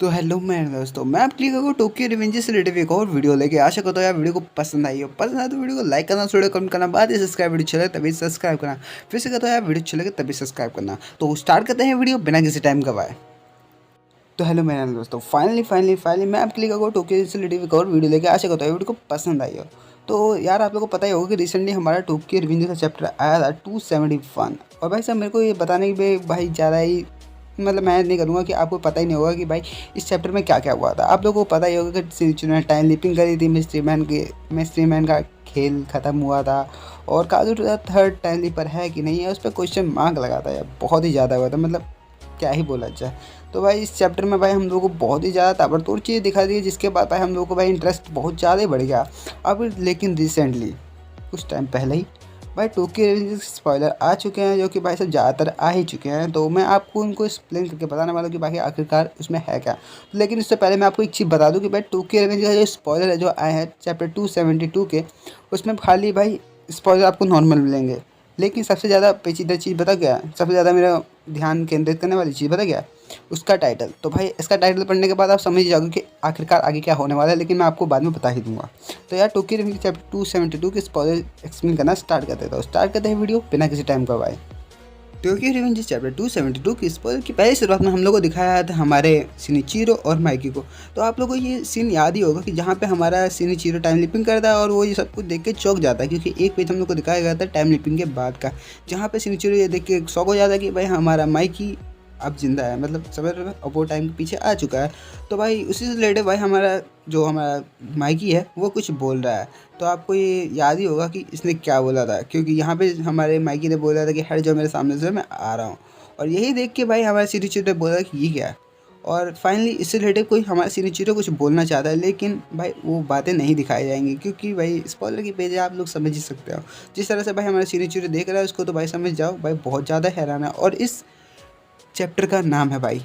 तो हेलो मेरे दोस्तों, मैं आपके लिए टोक्यो रिवेंजर्स से रिलेटेड एक और वीडियो लेके आशा करता हूँ यार वीडियो को पसंद आई हो। पसंद आए तो वीडियो को लाइक करना, वीडियो कमेंट करना, बाद ही सब्सक्राइब, वीडियो चले तभी सब्सक्राइब करना। फिर से कहता हूँ यार वीडियो चलेगा तभी सब्सक्राइब करना। तो स्टार्ट करते हैं वीडियो बिना किसी टाइम गवाए। तो हेलो मेरे दोस्तों, फाइनली मैं आपके लिए टोक्यो से रिलेटेड एक और वीडियो लेके आशा करता हूँ वीडियो को पसंद आई हो। तो यार आप लोगों को पता ही होगा कि रिसेंटली हमारा टोक्यो रिवेंजर्स का चैप्टर आया था 271। और भाई साहब मेरे को ये बताने की भाई ज़्यादा ही मतलब मैं नहीं करूँगा कि आपको पता ही नहीं होगा कि भाई इस चैप्टर में क्या क्या हुआ था। आप लोगों को पता ही होगा कि सिंचुरी ने टाइम लिपिंग करी थी, मिस्ट्री मैन का खेल ख़त्म हुआ था। और काजू थर्ड टाइम लिपर है कि नहीं है उस पर क्वेश्चन मार्क लगा था यार, बहुत ही ज़्यादा हुआ था, मतलब क्या ही बोला जाए। तो भाई इस चैप्टर में भाई हम लोगों को बहुत ही ज़्यादा ताबड़तोड़ चीज़ें दिखा दी, जिसके बाद भाई हम लोगों को भाई इंटरेस्ट बहुत ज़्यादा ही बढ़ गया। अब लेकिन रिसेंटली कुछ टाइम पहले ही भाई टोक्यो रिवेंजर्स स्पॉइलर आ चुके हैं, जो कि भाई सब ज़्यादातर आ ही चुके हैं। तो मैं आपको उनको एक्सप्लेन करके बताने वाला हूँ कि भाई आखिरकार उसमें है क्या। लेकिन उससे पहले मैं आपको एक चीज़ बता दूँ कि भाई टोक्यो रिवेंजर्स का जो स्पॉइलर है जो आए हैं चैप्टर 272 के, उसमें खाली भाई स्पॉइलर आपको नॉर्मल मिलेंगे। लेकिन सबसे ज़्यादा पेचीदा चीज़ पता क्या है, सबसे ज़्यादा मेरा ध्यान केंद्रित करने वाली चीज़ पता क्या है, उसका टाइटल। तो भाई इसका टाइटल पढ़ने के बाद आप समझ जाओगे कि आखिरकार आगे क्या होने वाला है, लेकिन मैं आपको बाद में बता ही दूंगा। तो यार टोक्यो रिवेंजर्स चैप्टर 272 के स्पॉइलर एक्सप्लेन करना स्टार्ट कर देता हूँ। स्टार्ट करते हैं वीडियो बिना किसी टाइम गवाए। टोक्यो रिवेंजर्स चैप्टर 272 की स्पॉइलर की पहली शुरुआत में हम लोग को दिखाया था हमारे शिनिचिरो और माइकी को। तो आप लोगों को ये सीन याद ही होगा कि जहाँ पे हमारा शिनिचिरो टाइम लिपिंग करता है और वो ये सब कुछ देख के चौंक जाता है, क्योंकि एक पेज हम लोग को दिखाया गया था टाइम लिपिंग के बाद का, जहाँ पे शिनिचिरो ये देख के शौक हो जाता है कि भाई हमारा माइकी अब जिंदा है, मतलब समझ रहे हो, अब वो टाइम के पीछे आ चुका है। तो भाई उसी से रिलेटेड भाई हमारा माइकी है वो कुछ बोल रहा है। तो आपको ये याद ही होगा कि इसने क्या बोला था, क्योंकि यहाँ पे हमारे माइकी ने बोला था कि हट जाओ मेरे सामने से, मैं आ रहा हूँ। और यही देख के भाई हमारे सिनिचिरो ने बोला कि ये क्या है। और फाइनली इससे रिलेटेड कोई हमारा सिनिचिरो कुछ बोलना चाहता है, लेकिन भाई वो बातें नहीं दिखाई जाएंगी, क्योंकि भाई स्पॉइलर की पेज है, आप लोग समझ ही सकते हो। जिस तरह से भाई हमारा सिनिचिरो देख रहा है उसको, तो भाई समझ जाओ भाई बहुत ज़्यादा हैरान है। और इस चैप्टर का नाम है भाई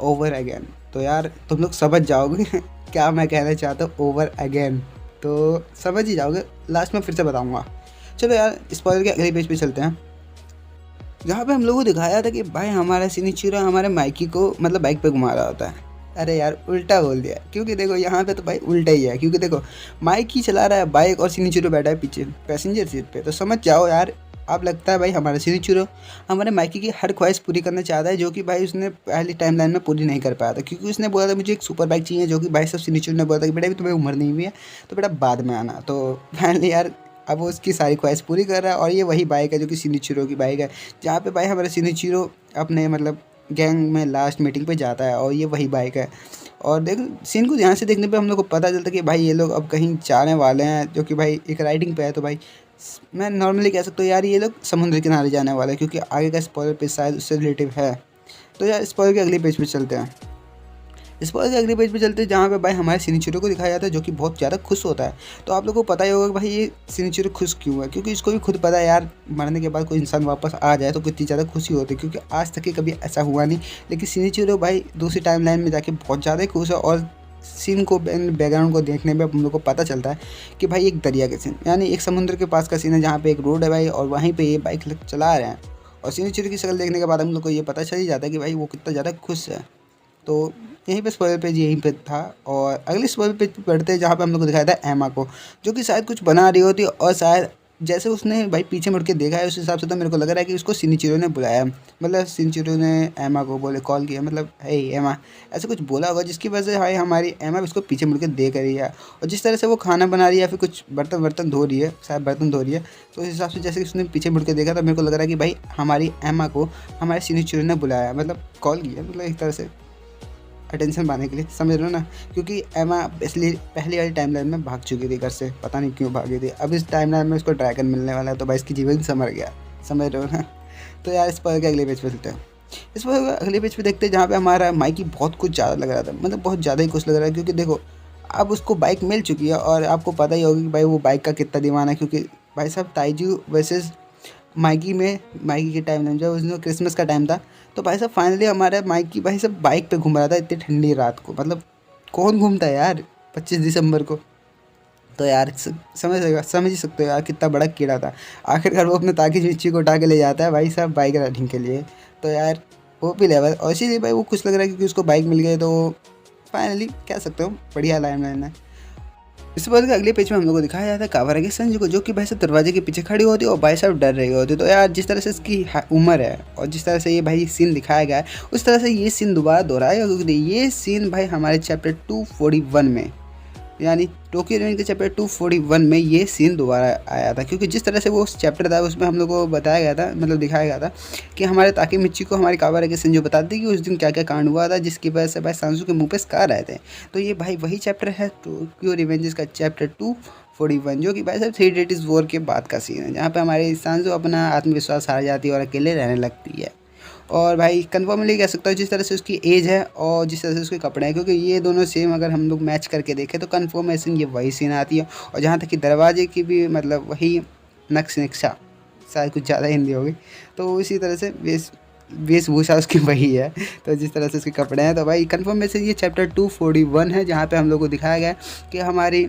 ओवर अगेन। तो यार तुम लोग समझ जाओगे क्या मैं कहना चाहता हूँ, ओवर अगेन। तो समझ ही जाओगे, लास्ट में फिर से बताऊँगा। चलो यार स्पॉइलर के अगले पेज पे चलते हैं, जहाँ पे हम लोगों को दिखाया था कि भाई हमारा सिनिचिरो हमारे माइकी को मतलब बाइक पे घुमा रहा होता है। अरे यार उल्टा बोल दिया, क्योंकि देखो यहाँ पे तो भाई उल्टा ही है, क्योंकि देखो माइकी चला रहा है बाइक और सिनिचिरो बैठा है पीछे पैसेंजर सीट पे। तो समझ जाओ यार, अब लगता है भाई हमारा सिनिचिरो हमारे माइकी की हर ख्वाहिश पूरी करना चाहता है, जो कि भाई उसने पहली टाइम लाइन में पूरी नहीं कर पाया था, क्योंकि उसने बोला था मुझे एक सुपर बाइक चाहिए, जो कि भाई सब सिनिचिरो ने बोला था कि बेटा अभी तुम्हें उम्र नहीं हुई है, तो बेटा बाद में आना। तो फाइनली यार अब वो उसकी सारी ख्वाहिश पूरी कर रहा है, और ये वही बाइक है जो कि सिनिचिरो की बाइक है, जहाँ पे भाई हमारा सिनिचिरो अपने मतलब गैंग में लास्ट मीटिंग पे जाता है, और ये वही बाइक है। और देख सीन को ध्यान से देखने पे हम लोग को पता चलता है कि भाई ये लोग अब कहीं जाने वाले हैं, जो कि भाई एक राइडिंग पे है। तो भाई मैं नॉर्मली कह सकता हूँ यार ये लोग समुद्र किनारे जाने वाले हैं, क्योंकि आगे का स्पॉइलर पेज शायद उससे रिलेटिव है। तो यार स्पॉइलर के अगले पेज पे चलते हैं। स्पॉइलर के अगले पेज पे चलते हैं, जहाँ पे भाई हमारे सिनिचिरो को दिखाया जाता है, जो कि बहुत ज़्यादा खुश होता है। तो आप लोगों को पता ही होगा कि भाई ये सिनिचिरो खुश क्यों है, क्योंकि इसको भी खुद पता है यार मरने के बाद कोई इंसान वापस आ जाए तो कितनी ज़्यादा खुशी होती है, क्योंकि आज तक ही कभी ऐसा हुआ नहीं। लेकिन सिनिचिरो भाई दूसरी टाइम लाइन में जाके बहुत ज़्यादा खुश है। और सीन को बैकग्राउंड को देखने में हम लोग को पता चलता है कि भाई एक दरिया के सीन यानी एक समुद्र के पास का सीन है, जहाँ पे एक रोड है भाई, और वहीं पे ये बाइक चला रहे हैं। और सिनिचिरो की शक्ल देखने के बाद हम लोग को ये पता चल ही जाता है कि भाई वो कितना ज़्यादा खुश है। तो यहीं पे स्पॉइलर पेज यहीं पे था। और अगले स्पॉइलर पेज पे पढ़ते हैं, जहाँ पे हम लोग को दिखाया था एमा को, जो कि शायद कुछ बना रही होती है। और शायद जैसे उसने भाई पीछे मुड़ के देखा है, उस हिसाब से तो मेरे को लग रहा है कि उसको सिनिचिरो ने बुलाया, मतलब सिनिचिरो ने एमा को बोले कॉल किया, मतलब हे एमा ऐसा कुछ बोला होगा, जिसकी वजह से भाई हमारी एमा उसको पीछे मुड़ के देख रही है। और जिस तरह से वो खाना बना रही है या फिर कुछ बर्तन धो रही है, शायद बर्तन धो रही है, तो उस हिसाब से जैसे उसने पीछे मुड़ के देखा, तो मेरे को लग रहा है कि भाई हमारी एमा को हमारे सिनिचिरो ने बुलाया, मतलब कॉल किया, मतलब एक तरह से अटेंशन पाने के लिए, समझ रहे हो ना। क्योंकि एमा इसलिए पहली वाली टाइम लाइन में भाग चुकी थी घर से, पता नहीं क्यों भागी थी। अब इस टाइम लाइन में उसको ड्रैगन मिलने वाला है, तो भाई इसकी जीवन समझ गया, समझ रहे हो ना। तो यार इस पर के अगले पेज पे चलते हैं। इस पर अगले पेज पे देखते हैं, जहाँ पे हमारा माइकी बहुत कुछ ज़्यादा लग रहा था, मतलब बहुत ज़्यादा ही खुश लग रहा है, क्योंकि देखो अब उसको बाइक मिल चुकी है। और आपको पता ही होगा कि भाई वो बाइक का कितना दीवाना है, क्योंकि भाई साहब ताइजू वर्सेस माइकी के टाइम जब उसने क्रिसमस का टाइम था, तो भाई साहब फाइनली हमारा माइकी भाई साहब बाइक पे घूम रहा था इतनी ठंडी रात को, मतलब कौन घूमता है यार 25 दिसंबर को। तो यार समझ ही सकते हो यार कितना बड़ा कीड़ा था। आखिरकार वो अपने ताकि मिर्ची को उठा के ले जाता है भाई साहब बाइक राइडिंग के लिए। तो यार वो भी लेवल, और इसीलिए भाई वो खुश लग रहा है क्योंकि उसको बाइक मिल गई। तो फाइनली कह सकते हो बढ़िया लाइन है। इसके बाद अगले पेज में हम लोग को दिखाया जाता है कावारागी संजू को, जो कि भाई साहब दरवाजे के पीछे खड़ी होती है और भाई साहब डर रही होती है। तो यार जिस तरह से इसकी उम्र है और जिस तरह से ये भाई सीन दिखाया गया है उस तरह से ये सीन दोबारा दोहराएगा, क्योंकि ये सीन भाई हमारे चैप्टर 241 में यानी टोक्यो रिवेंज के चैप्टर 241 में ये सीन दोबारा आया था। क्योंकि जिस तरह से वो चैप्टर था उसमें हम लोग को बताया गया था, मतलब दिखाया गया था कि हमारे ताकेमिची को हमारी कावारागी संजू बताती थी कि उस दिन क्या क्या कांड हुआ था जिसकी वजह से भाई सांसू के मुंह पे स्कार आए थे। तो ये भाई वही चैप्टर है टोक्यो रिवेंजेस का चैप्टर 241, जो कि भाई साहब 3 डेज वॉर के बाद का सीन है, जहाँ पे हमारी सांसू अपना आत्मविश्वास हार जाती है और अकेले रहने लगती है। और भाई कन्फर्मली कह सकता हूँ जिस तरह से उसकी एज है और जिस तरह से उसके कपड़े हैं, क्योंकि ये दोनों सेम अगर हम लोग मैच करके देखें तो कन्फर्मेशन ये वही सीन आती है। और जहाँ तक कि दरवाजे की भी मतलब वही नक्शा, शायद कुछ ज़्यादा हिंदी होगी, तो इसी तरह से वेशभूषा उसकी वही है। तो जिस तरह से उसके कपड़े हैं, तो भाई कन्फर्मेशन ये चैप्टर 241 है, जहाँ पे हम लोग को दिखाया गया कि हमारी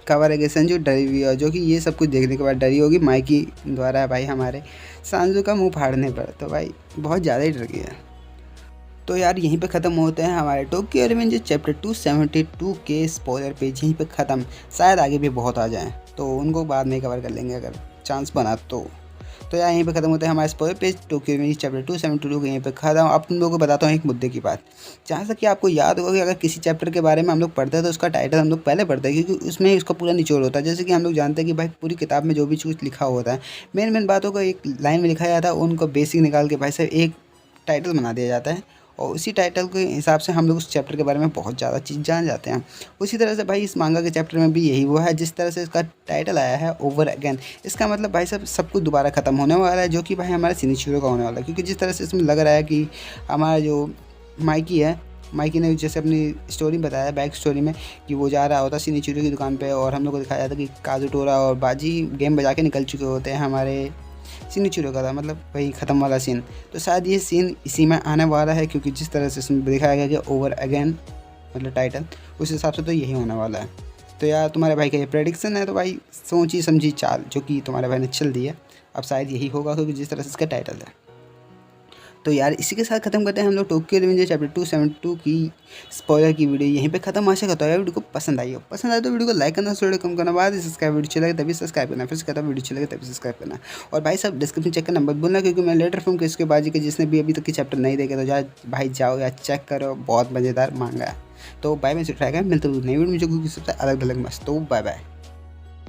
कावारागी संजू डरी हुई है, जो कि ये सब कुछ देखने के बाद डरी होगी माइकी द्वारा भाई हमारे सांजू का मुंह फाड़ने पर। तो भाई बहुत ज़्यादा ही डर गया। तो यार यहीं पे ख़त्म होते हैं हमारे टोक्यो रिवेंजेस चैप्टर 272 के स्पॉइलर पेज, यहीं पे ख़त्म। शायद आगे भी बहुत आ जाएं तो उनको बाद में कवर कर लेंगे अगर चांस बना तो यार यहीं पे ख़त्म होता है हमारे स्पॉइलर पेज टोक्यो रिवेंजेस चैप्टर 272 के यहीं पे ख़त्म। अब तुम लोगों को बताता हूँ एक मुद्दे की बात, जहाँ तक कि आपको याद होगा कि अगर किसी चैप्टर के बारे में हम लोग पढ़ते हैं तो उसका टाइटल हम लोग पहले पढ़ते हैं, क्योंकि उसमें उसका पूरा निचोड़ होता है। जैसे कि हम लोग जानते हैं कि भाई पूरी किताब में जो भी कुछ लिखा होता है मेन बातों को एक लाइन में लिखा जाता है, उनको बेसिक निकाल के भाई साहब एक टाइटल बना दिया जाता है और उसी टाइटल के हिसाब से हम लोग उस चैप्टर के बारे में बहुत ज़्यादा चीज़ जान जाते हैं। उसी तरह से भाई इस मांगा के चैप्टर में भी यही हुआ है। जिस तरह से इसका टाइटल आया है ओवर अगेन, इसका मतलब भाई सब कुछ दोबारा ख़त्म होने वाला है, जो कि भाई हमारे सिनिचिरो का होने वाला है। क्योंकि जिस तरह से इसमें लग रहा है कि हमारा जो माइकी ने जैसे अपनी स्टोरी बताया बैक स्टोरी में कि वो जा रहा होता सिनिचिरो की दुकान पे और हम लोग को दिखाया जाता कि काजुटोरा और बाजी गेम बजा के निकल चुके होते हैं हमारे सिनिचिरो का था, मतलब वही ख़त्म वाला सीन। तो शायद ये सीन इसी में आने वाला है, क्योंकि जिस तरह से इसमें दिखाया गया कि ओवर अगेन मतलब टाइटल, उस हिसाब से तो यही होने वाला है। तो यार तुम्हारे भाई का ये प्रेडिक्शन है, तो भाई सोची समझी चाल जो कि तुम्हारे भाई ने चल दी है, अब शायद यही होगा क्योंकि जिस तरह से इसका टाइटल है। तो यार इसी के साथ खत्म करते हैं हम लोग टोक्यो रिवेंजर्स चैप्टर 272 की स्पॉइलर की वीडियो यहीं पे खत्म। आशा करता हूँ यार वीडियो को पसंद आई हो, पसंद आए तो वीडियो को लाइक करना, थोड़ा कम करना, बाद सब्सक्राइब वीडियो चलेगा तभी सब्सक्राइब करना, फिर कहता वीडियो चलेगा तभी सब्सक्राइब करना। और भाई सब डिस्क्रिप्शन चेक करना मत भूलना, क्योंकि मैं लेटर फिल्म के इसके बाजी के जिसने भी अभी तक के चैप्टर नहीं देखे तो भाई जाओ या चेक करो, बहुत मज़ेदार मांगा है। तो बाय, मैं ट्राई करें मिलते हुए नई वीडियो में जो सबसे अलग अलग मस्त। तो बाय बाय।